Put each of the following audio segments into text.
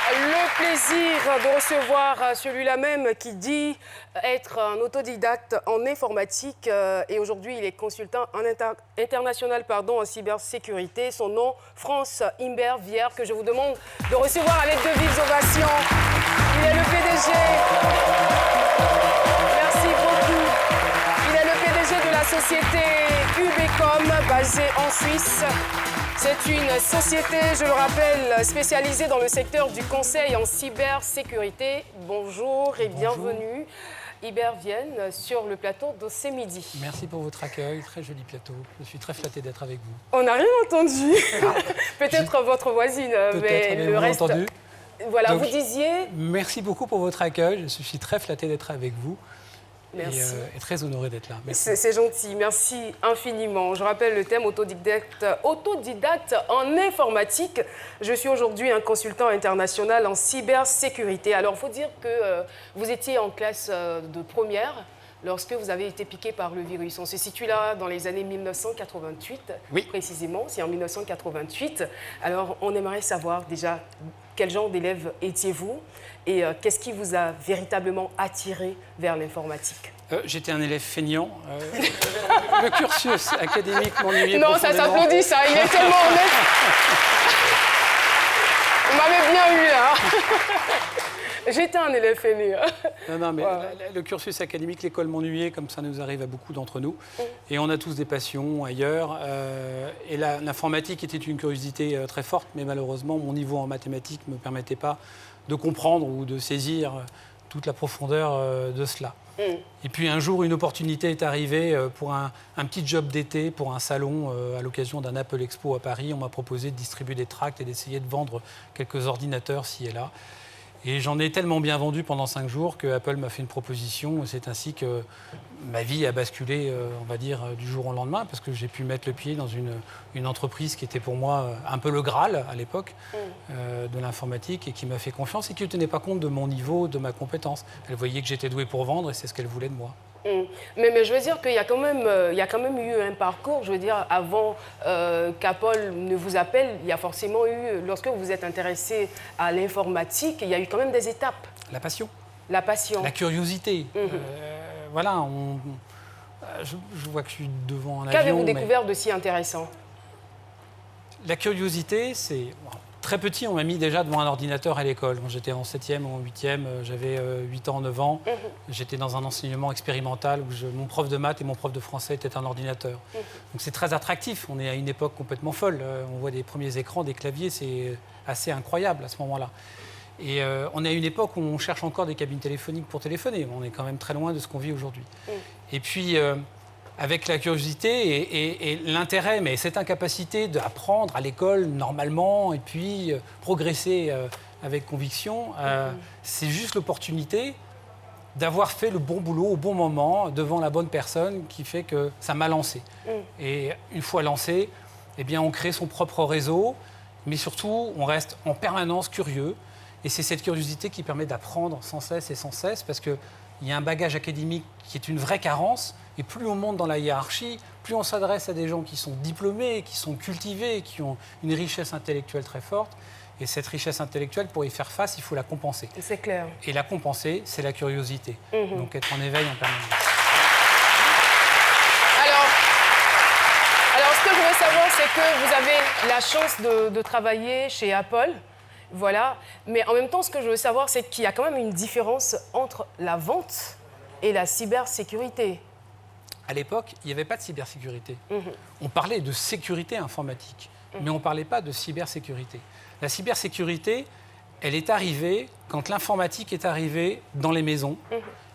Le plaisir de recevoir celui-là même qui dit être un autodidacte en informatique et aujourd'hui il est consultant international en cybersécurité. Son nom, France Imbert Vier, que je vous demande de recevoir avec de vives ovations. Il est le PDG. Merci beaucoup. Il est le PDG de la société Ubecom, basée en Suisse. C'est une société, je le rappelle, spécialisée dans le secteur du conseil en cybersécurité. Bonjour et bienvenue, Imbert Vier, sur le plateau de ce midi. Merci pour votre accueil, très joli plateau. Je suis très flatté d'être avec vous. On n'a rien entendu. Peut-être votre voisine, mais le reste... Entendu. Voilà, donc, vous disiez... Merci beaucoup pour votre accueil. Je suis très flatté d'être avec vous. Merci. Et très honoré d'être là. C'est gentil, merci infiniment. Je rappelle le thème autodidacte en informatique. Je suis aujourd'hui un consultant international en cybersécurité. Alors, il faut dire que vous étiez en classe de première lorsque vous avez été piqué par le virus. On se situe là dans les années 1988, oui. Précisément, c'est en 1988. Alors, on aimerait savoir déjà quel genre d'élève étiez-vous et qu'est-ce qui vous a véritablement attiré vers l'informatique? J'étais un élève feignant. Le cursus académique m'ennuyait Non, profondément. ça s'applaudit, ça. Il est tellement honnête. Vous m'avez bien eu, là. J'étais un élève feignant. Non, mais le cursus académique, l'école m'ennuyait, comme ça nous arrive à beaucoup d'entre nous. Et on a tous des passions ailleurs. Et l'informatique était une curiosité très forte, mais malheureusement, mon niveau en mathématiques ne me permettait pas de comprendre ou de saisir toute la profondeur de cela. Et puis un jour, une opportunité est arrivée pour un petit job d'été, pour un salon à l'occasion d'un Apple Expo à Paris. On m'a proposé de distribuer des tracts et d'essayer de vendre quelques ordinateurs ci et là. Et j'en ai tellement bien vendu pendant 5 jours que Apple m'a fait une proposition. C'est ainsi que ma vie a basculé, on va dire, du jour au lendemain, parce que j'ai pu mettre le pied dans une entreprise qui était pour moi un peu le Graal à l'époque de l'informatique et qui m'a fait confiance et qui ne tenait pas compte de mon niveau, de ma compétence. Elle voyait que j'étais doué pour vendre et c'est ce qu'elle voulait de moi. Mais je veux dire qu'il y a quand même eu un parcours, je veux dire, avant qu'Apple ne vous appelle, il y a forcément eu, lorsque vous vous êtes intéressé à l'informatique, il y a eu quand même des étapes. La passion. La passion. La curiosité. Voilà, je vois que je suis devant un avion. Qu'avez-vous découvert de si intéressant? La curiosité, c'est... Très petit, on m'a mis déjà devant un ordinateur à l'école. Quand j'étais en 7e ou en 8e, j'avais 8 ans, 9 ans. J'étais dans un enseignement expérimental où mon prof de maths et mon prof de français étaient un ordinateur. Donc c'est très attractif. On est à une époque complètement folle. On voit des premiers écrans, des claviers, c'est assez incroyable à ce moment-là. Et on est à une époque où on cherche encore des cabines téléphoniques pour téléphoner. On est quand même très loin de ce qu'on vit aujourd'hui. Et puis... avec la curiosité et l'intérêt, mais cette incapacité d'apprendre à l'école normalement et puis progresser avec conviction, c'est juste l'opportunité d'avoir fait le bon boulot au bon moment devant la bonne personne qui fait que ça m'a lancé. Et une fois lancé, eh bien, on crée son propre réseau, mais surtout, on reste en permanence curieux. Et c'est cette curiosité qui permet d'apprendre sans cesse et sans cesse, parce qu'il y a un bagage académique qui est une vraie carence. Et plus on monte dans la hiérarchie, plus on s'adresse à des gens qui sont diplômés, qui sont cultivés, qui ont une richesse intellectuelle très forte. Et cette richesse intellectuelle, pour y faire face, il faut la compenser. C'est clair. Et la compenser, c'est la curiosité. Donc être en éveil en permanence. Alors, ce que je veux savoir, c'est que vous avez la chance de travailler chez Apple. Voilà. Mais en même temps, ce que je veux savoir, c'est qu'il y a quand même une différence entre la vente et la cybersécurité. À l'époque, il n'y avait pas de cybersécurité. On parlait de sécurité informatique, mais on ne parlait pas de cybersécurité. La cybersécurité, elle est arrivée quand l'informatique est arrivée dans les maisons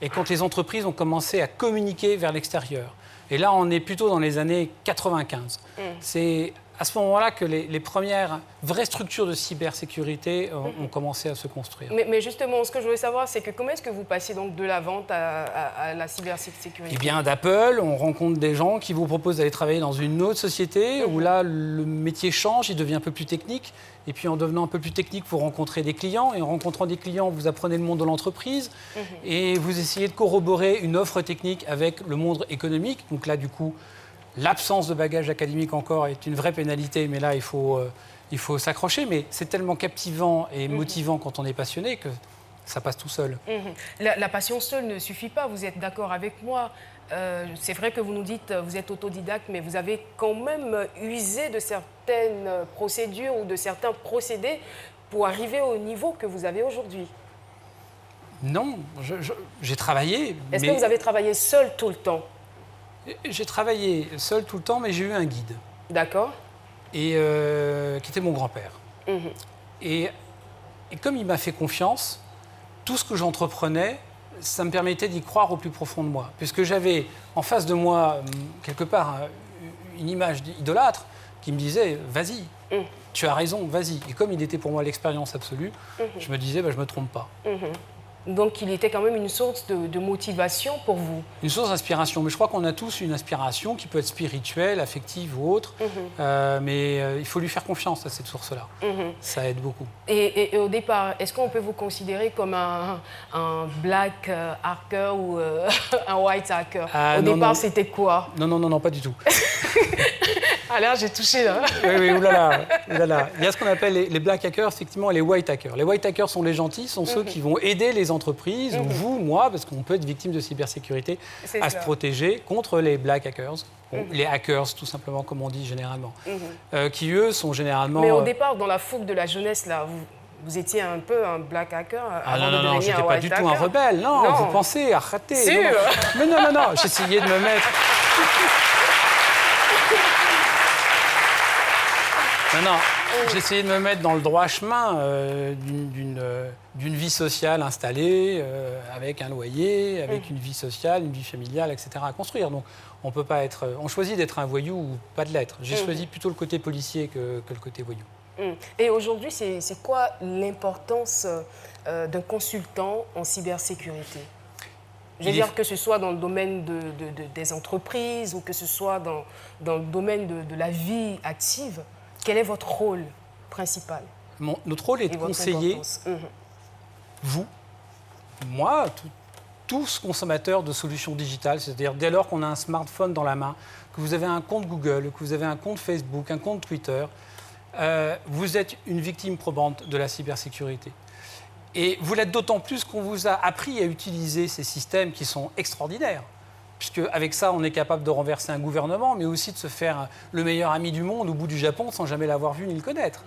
et quand les entreprises ont commencé à communiquer vers l'extérieur. Et là, on est plutôt dans les années 95. C'est à ce moment-là que les premières vraies structures de cybersécurité ont commencé à se construire. Mais justement, ce que je voulais savoir, c'est que comment est-ce que vous passez donc de la vente à la cybersécurité? Eh bien, d'Apple, on rencontre des gens qui vous proposent d'aller travailler dans une autre société où là, le métier change, il devient un peu plus technique. Et puis, en devenant un peu plus technique, vous rencontrez des clients. Et en rencontrant des clients, vous apprenez le monde de l'entreprise. Et vous essayez de corroborer une offre technique avec le monde économique. Donc là, du coup, l'absence de bagage académique encore est une vraie pénalité, mais là, il faut il faut s'accrocher, mais c'est tellement captivant et motivant quand on est passionné que ça passe tout seul. La passion seule ne suffit pas, vous êtes d'accord avec moi. C'est vrai que vous nous dites vous êtes autodidacte, mais vous avez quand même usé de certaines procédures ou de certains procédés pour arriver au niveau que vous avez aujourd'hui. Non, j'ai travaillé. Est-ce que vous avez travaillé seul tout le temps? J'ai travaillé seul tout le temps, mais j'ai eu un guide. D'accord. Et qui était mon grand-père. Et comme il m'a fait confiance, tout ce que j'entreprenais, ça me permettait d'y croire au plus profond de moi. Puisque j'avais en face de moi, quelque part, une image idolâtre qui me disait « vas-y, tu as raison, vas-y ». Et comme il était pour moi l'expérience absolue, je me disais bah, « je ne me trompe pas ». Donc il était quand même une source de motivation pour vous. Une source d'inspiration, mais je crois qu'on a tous une inspiration qui peut être spirituelle, affective ou autre, mais il faut lui faire confiance à cette source-là. Ça aide beaucoup. Et au départ, est-ce qu'on peut vous considérer comme un black hacker ou un white hacker? Au départ, c'était quoi? Non, pas du tout. Ah là, j'ai touché là. Oui, oulala. Il y a ce qu'on appelle les black hackers, effectivement, et les white hackers. Les white hackers sont les gentils, sont ceux qui vont aider les entreprises, ou vous, moi, parce qu'on peut être victime de cybersécurité, à se protéger contre les black hackers, les hackers, tout simplement, comme on dit généralement, qui, eux, sont généralement... Mais au départ, dans la fougue de la jeunesse, là, vous étiez un peu un black hacker avant de devenir un white hacker? Non, j'étais pas du tout un rebelle. Non, vous pensez, arrêtez. Sûr. Mais non, j'essayais de me mettre... J'essayais de me mettre dans le droit chemin d'une vie sociale installée, avec un loyer, avec une vie sociale, une vie familiale, etc. à construire. Donc, on peut pas être... On choisit d'être un voyou ou pas de l'être. J'ai choisi plutôt le côté policier que le côté voyou. Et aujourd'hui, c'est quoi l'importance d'un consultant en cybersécurité? Je veux dire que ce soit dans le domaine des entreprises ou que ce soit dans le domaine de la vie active. Quel est votre rôle principal? Notre rôle est de conseiller vous, moi, tous consommateurs de solutions digitales, c'est-à-dire dès lors qu'on a un smartphone dans la main, que vous avez un compte Google, que vous avez un compte Facebook, un compte Twitter, vous êtes une victime probante de la cybersécurité. Et vous l'êtes d'autant plus qu'on vous a appris à utiliser ces systèmes qui sont extraordinaires. Puisque avec ça, on est capable de renverser un gouvernement, mais aussi de se faire le meilleur ami du monde au bout du Japon sans jamais l'avoir vu ni le connaître.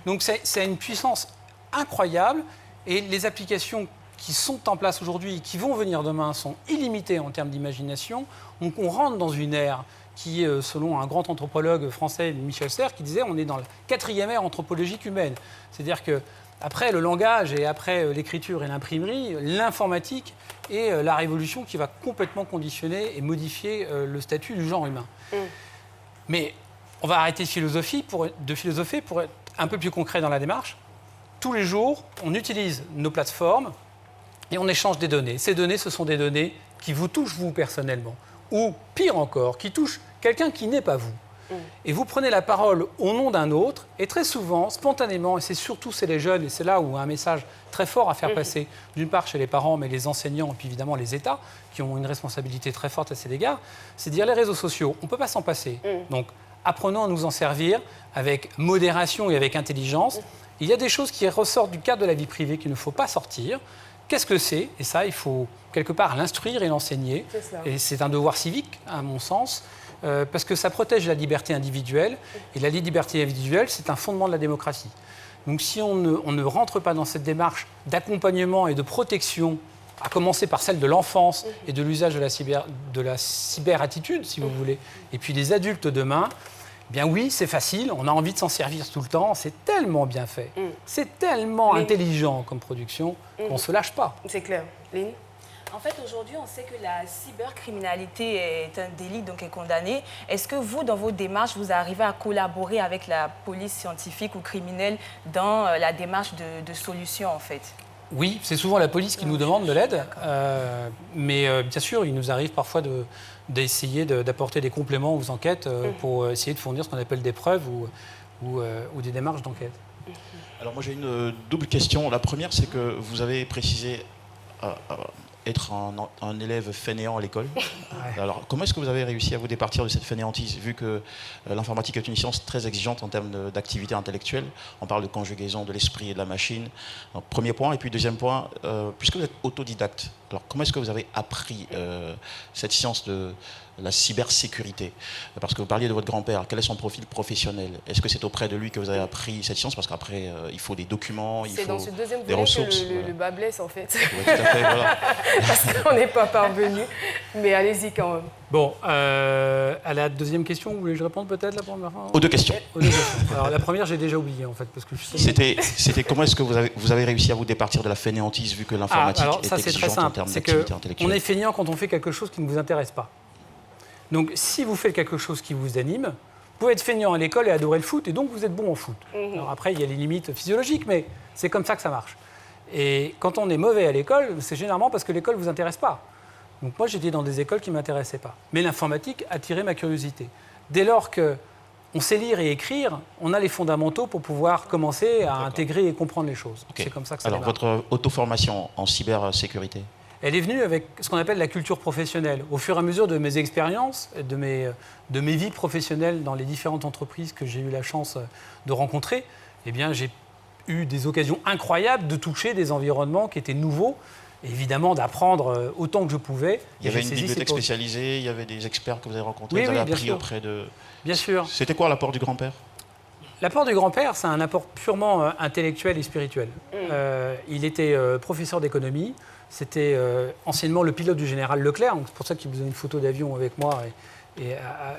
Donc c'est une puissance incroyable et les applications qui sont en place aujourd'hui et qui vont venir demain sont illimitées en termes d'imagination. Donc on rentre dans une ère qui est, selon un grand anthropologue français, Michel Serres, qui disait on est dans la 4e ère anthropologique humaine. C'est-à-dire que après le langage et après l'écriture et l'imprimerie, l'informatique est la révolution qui va complètement conditionner et modifier le statut du genre humain. Mais on va arrêter de philosopher pour être un peu plus concret dans la démarche. Tous les jours, on utilise nos plateformes et on échange des données. Ces données, ce sont des données qui vous touchent vous personnellement, ou pire encore, qui touchent quelqu'un qui n'est pas vous. Et vous prenez la parole au nom d'un autre, et très souvent, spontanément, et c'est surtout chez les jeunes, et c'est là où un message très fort à faire passer, d'une part chez les parents, mais les enseignants, et puis évidemment les États, qui ont une responsabilité très forte à cet égard, c'est de dire les réseaux sociaux, on ne peut pas s'en passer. Donc apprenons à nous en servir avec modération et avec intelligence. Il y a des choses qui ressortent du cadre de la vie privée qu'il ne faut pas sortir. Qu'est-ce que c'est? Et ça, il faut quelque part l'instruire et l'enseigner. Et c'est un devoir civique, à mon sens. Parce que ça protège la liberté individuelle, et la liberté individuelle, c'est un fondement de la démocratie. Donc si on ne rentre pas dans cette démarche d'accompagnement et de protection, à commencer par celle de l'enfance et de l'usage de la cyberattitude, si vous voulez, et puis des adultes demain, eh bien oui, c'est facile, on a envie de s'en servir tout le temps, c'est tellement bien fait, c'est tellement intelligent comme production qu'on ne se lâche pas. C'est clair. Lynn? En fait, aujourd'hui, on sait que la cybercriminalité est un délit, donc est condamné. Est-ce que vous, dans vos démarches, vous arrivez à collaborer avec la police scientifique ou criminelle dans la démarche de solution, en fait? Oui, c'est souvent la police qui nous demande de l'aide, mais bien sûr, il nous arrive parfois d'essayer d'apporter des compléments aux enquêtes pour essayer de fournir ce qu'on appelle des preuves ou des démarches d'enquête. Alors moi j'ai une double question. La première, c'est que vous avez précisé être un élève fainéant à l'école. Alors, comment est-ce que vous avez réussi à vous départir de cette fainéantise, vu que l'informatique est une science très exigeante en termes d'activité intellectuelle? On parle de conjugaison de l'esprit et de la machine. Donc, premier point. Et puis deuxième point, puisque vous êtes autodidacte, alors comment est-ce que vous avez appris cette science de la cybersécurité? Parce que vous parliez de votre grand-père. Quel est son profil professionnel? Est-ce que c'est auprès de lui que vous avez appris cette science? Parce qu'après, il faut des documents, il faut des ressources. C'est dans ce deuxième volet que le bas blesse, en fait. Oui, tout à fait, voilà. Parce qu'on n'est pas parvenu. Mais allez-y quand même. Bon, à la deuxième question, vous voulez que je réponde peut-être la première fois? Aux deux questions. Aux deux questions. Alors la première, j'ai déjà oublié en fait. Parce que C'était comment est-ce que vous avez réussi à vous départir de la fainéantise, vu que l'informatique est exigeante en termes d'activité intellectuelle? On est fainéant quand on fait quelque chose qui ne vous intéresse pas. Donc, si vous faites quelque chose qui vous anime, vous pouvez être feignant à l'école et adorer le foot, et donc vous êtes bon en foot. Alors après, il y a les limites physiologiques, mais c'est comme ça que ça marche. Et quand on est mauvais à l'école, c'est généralement parce que l'école ne vous intéresse pas. Donc moi, j'étais dans des écoles qui ne m'intéressaient pas. Mais l'informatique a attiré ma curiosité. Dès lors qu'on sait lire et écrire, on a les fondamentaux pour pouvoir commencer à intégrer et comprendre les choses. Okay. C'est comme ça que ça Alors, démarre. votre auto-formation en cybersécurité? Elle est venue avec ce qu'on appelle la culture professionnelle. Au fur et à mesure de mes expériences, de mes vies professionnelles dans les différentes entreprises que j'ai eu la chance de rencontrer, eh bien, j'ai eu des occasions incroyables de toucher des environnements qui étaient nouveaux, et évidemment d'apprendre autant que je pouvais. Il y avait une bibliothèque spécialisée, il y avait des experts que vous avez rencontrés, vous avez appris auprès de... Bien sûr. C'était quoi l'apport du grand-père? L'apport du grand-père, c'est un apport purement intellectuel et spirituel. Il était professeur d'économie. C'était anciennement le pilote du général Leclerc, c'est pour ça qu'il faisait une photo d'avion avec moi. Et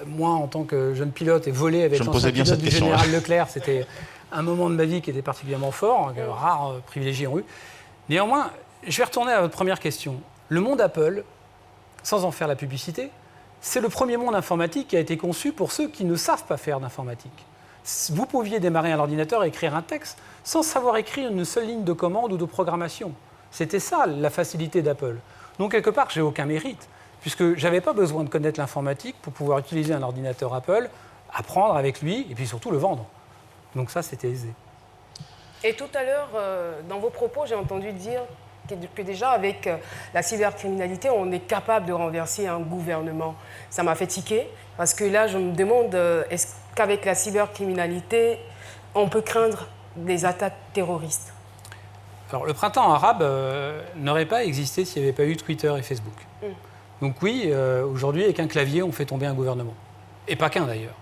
moi, en tant que jeune pilote, et volé avec l'ancien pilote du général Leclerc, c'était un moment de ma vie qui était particulièrement fort, que rares privilégiés ont eu. Néanmoins, je vais retourner à votre première question. Le monde Apple, sans en faire la publicité, c'est le premier monde informatique qui a été conçu pour ceux qui ne savent pas faire d'informatique. Vous pouviez démarrer un ordinateur et écrire un texte sans savoir écrire une seule ligne de commande ou de programmation. C'était ça, la facilité d'Apple. Donc, quelque part, j'ai aucun mérite, puisque je n'avais pas besoin de connaître l'informatique pour pouvoir utiliser un ordinateur Apple, apprendre avec lui, et puis surtout le vendre. Donc ça, c'était aisé. Et tout à l'heure, dans vos propos, j'ai entendu dire que déjà, avec la cybercriminalité, on est capable de renverser un gouvernement. Ça m'a fait tiquer, parce que là, je me demande, est-ce qu'avec la cybercriminalité, on peut craindre des attaques terroristes? Alors, le printemps arabe n'aurait pas existé s'il n'y avait pas eu Twitter et Facebook. Donc oui, aujourd'hui, avec un clavier, on fait tomber un gouvernement. Et pas qu'un, d'ailleurs.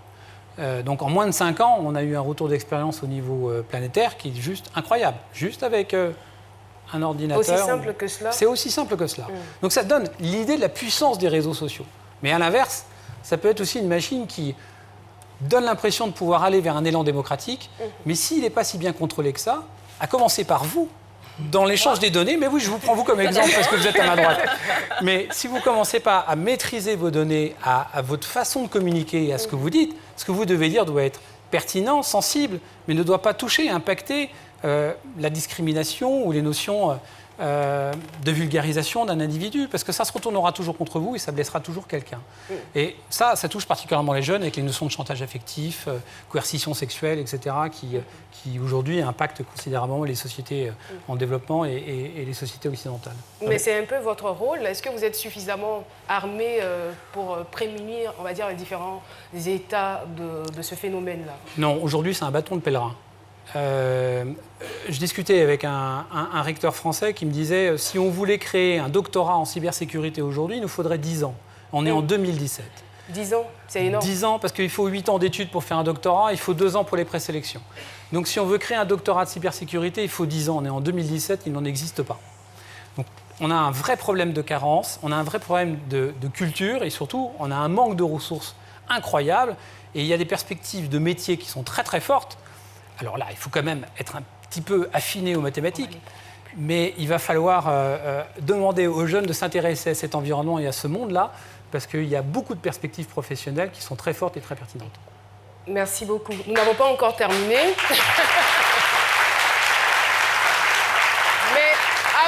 Donc en moins de 5 ans, on a eu un retour d'expérience au niveau planétaire qui est juste incroyable. Juste avec un ordinateur. Aussi simple que cela? C'est aussi simple que cela. Donc ça donne l'idée de la puissance des réseaux sociaux. Mais à l'inverse, ça peut être aussi une machine qui donne l'impression de pouvoir aller vers un élan démocratique, mais s'il n'est pas si bien contrôlé que ça, à commencer par vous, dans l'échange des données, mais oui, je vous prends vous comme exemple parce que vous êtes à ma droite. Mais si vous ne commencez pas à maîtriser vos données, à votre façon de communiquer et à ce que vous dites, ce que vous devez dire doit être pertinent, sensible, mais ne doit pas toucher, impacter la discrimination ou les notions de vulgarisation d'un individu, parce que ça se retournera toujours contre vous et ça blessera toujours quelqu'un. Et ça touche particulièrement les jeunes avec les notions de chantage affectif, coercition sexuelle, etc., qui aujourd'hui impactent considérablement les sociétés en développement et les sociétés occidentales. Mais c'est un peu votre rôle. Est-ce que vous êtes suffisamment armé pour prémunir, on va dire, les différents états de ce phénomène-là? Non, aujourd'hui, c'est un bâton de pèlerin. Je discutais avec un recteur français qui me disait si on voulait créer un doctorat en cybersécurité aujourd'hui, il nous faudrait 10 ans. On est en 2017. 10 ans, c'est énorme. 10 ans, parce qu'il faut 8 ans d'études pour faire un doctorat, il faut 2 ans pour les présélections. Donc si on veut créer un doctorat de cybersécurité, il faut 10 ans. On est en 2017, il n'en existe pas. Donc on a un vrai problème de carence, on a un vrai problème de culture et surtout, on a un manque de ressources incroyable et il y a des perspectives de métiers qui sont très très fortes. Alors là, il faut quand même être un petit peu affiné aux mathématiques, mais il va falloir demander aux jeunes de s'intéresser à cet environnement et à ce monde-là, parce qu'il y a beaucoup de perspectives professionnelles qui sont très fortes et très pertinentes. Merci beaucoup. Nous n'avons pas encore terminé. Mais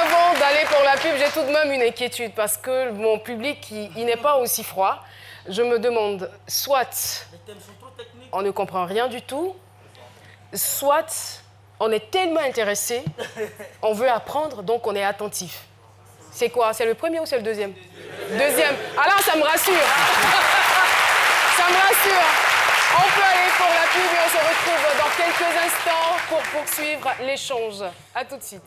avant d'aller pour la pub, j'ai tout de même une inquiétude, parce que mon public, il n'est pas aussi froid. Je me demande, soit on ne comprend rien du tout, soit on est tellement intéressé, on veut apprendre, donc on est attentif. C'est quoi? C'est le premier ou c'est le deuxième? Deuxième. Alors, ça me rassure. Ça me rassure. On peut aller pour la pub et on se retrouve dans quelques instants pour poursuivre l'échange. À tout de suite.